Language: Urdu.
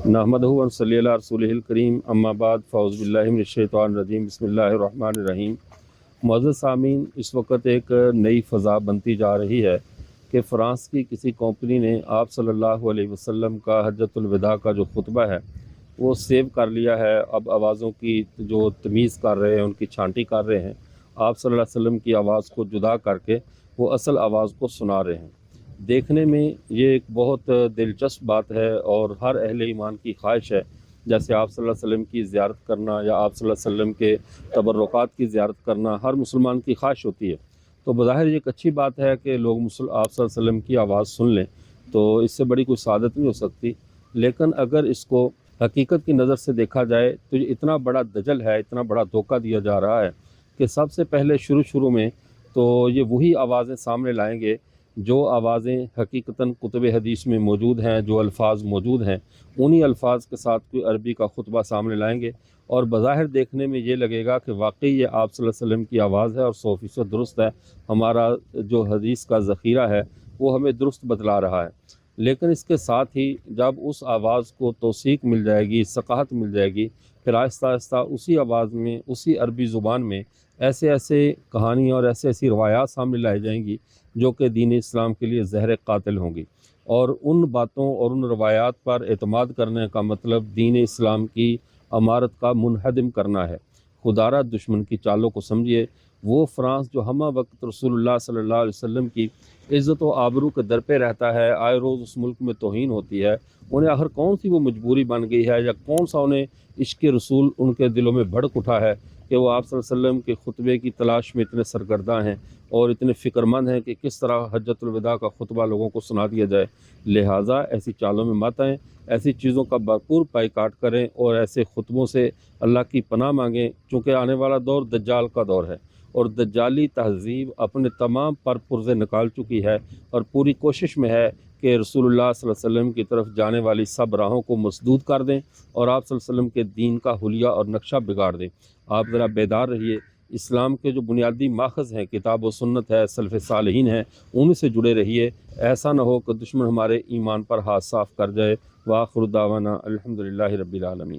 نحمدہ و نصلی علی رسولہ الکریم، اما بعد، فاعوذ باللہ من الشیطان الرجیم، بسم اللہ الرحمن الرحیم۔ معزز سامعین، اس وقت ایک نئی فضا بنتی جا رہی ہے کہ فرانس کی کسی کمپنی نے آپ صلی اللہ علیہ وسلم کا حجۃ الوداع کا جو خطبہ ہے وہ سیو کر لیا ہے۔ اب آوازوں کی جو تمیز کر رہے ہیں، ان کی چھانٹی کر رہے ہیں، آپ صلی اللہ علیہ وسلم کی آواز کو جدا کر کے وہ اصل آواز کو سنا رہے ہیں۔ دیکھنے میں یہ ایک بہت دلچسپ بات ہے اور ہر اہل ایمان کی خواہش ہے، جیسے آپ صلی اللہ علیہ وسلم کی زیارت کرنا یا آپ صلی اللہ علیہ وسلم کے تبرکات کی زیارت کرنا ہر مسلمان کی خواہش ہوتی ہے۔ تو بظاہر یہ ایک اچھی بات ہے کہ لوگ آپ صلی اللہ علیہ وسلم کی آواز سن لیں، تو اس سے بڑی کوئی سعادت نہیں ہو سکتی۔ لیکن اگر اس کو حقیقت کی نظر سے دیکھا جائے تو یہ اتنا بڑا دجل ہے، اتنا بڑا دھوکہ دیا جا رہا ہے کہ سب سے پہلے شروع میں تو یہ وہی آوازیں سامنے لائیں گے جو آوازیں حقیقتاً کتب حدیث میں موجود ہیں، جو الفاظ موجود ہیں، انہی الفاظ کے ساتھ کوئی عربی کا خطبہ سامنے لائیں گے، اور بظاہر دیکھنے میں یہ لگے گا کہ واقعی یہ آپ صلی اللہ علیہ وسلم کی آواز ہے اور 100% درست ہے، ہمارا جو حدیث کا ذخیرہ ہے وہ ہمیں درست بتلا رہا ہے۔ لیکن اس کے ساتھ ہی جب اس آواز کو توثیق مل جائے گی، ثقافت مل جائے گی، پھر آہستہ آہستہ اسی آواز میں، اسی عربی زبان میں ایسے کہانیاں اور ایسی روایات سامنے لائی جائیں گی جو کہ دین اسلام کے لیے زہر قاتل ہوں گی، اور ان باتوں اور ان روایات پر اعتماد کرنے کا مطلب دین اسلام کی امارت کا منہدم کرنا ہے۔ خدا را دشمن کی چالوں کو سمجھیے۔ وہ فرانس جو ہمہ وقت رسول اللہ صلی اللہ علیہ وسلم کی عزت و آبرو کے در پہ رہتا ہے، آئے روز اس ملک میں توہین ہوتی ہے، انہیں آخر کون سی وہ مجبوری بن گئی ہے یا کون سا انہیں عشق رسول ان کے دلوں میں بھڑک اٹھا ہے کہ وہ آپ صلی اللہ علیہ وسلم کے خطبے کی تلاش میں اتنے سرگرداں ہیں اور اتنے فکر مند ہیں کہ کس طرح حجۃ الوداع کا خطبہ لوگوں کو سنا دیا جائے۔ لہٰذا ایسی چالوں میں مت آئیں، ایسی چیزوں کا بھرپور بائیکاٹ کریں اور ایسے خطبوں سے اللہ کی پناہ مانگیں، چونکہ آنے والا دور دجال کا دور ہے اور دجالی تہذیب اپنے تمام پرزے نکال چکی ہے اور پوری کوشش میں ہے کہ رسول اللہ صلی اللہ علیہ وسلم کی طرف جانے والی سب راہوں کو مسدود کر دیں اور آپ صلی اللہ علیہ وسلم کے دین کا حلیہ اور نقشہ بگاڑ دیں۔ آپ ذرا بیدار رہیے۔ اسلام کے جو بنیادی ماخذ ہیں، کتاب و سنت ہے، سلف صالحین ہیں، ان سے جڑے رہیے۔ ایسا نہ ہو کہ دشمن ہمارے ایمان پر ہاتھ صاف کر جائے۔ وآخر دعوانا الحمدللہ رب العالمین۔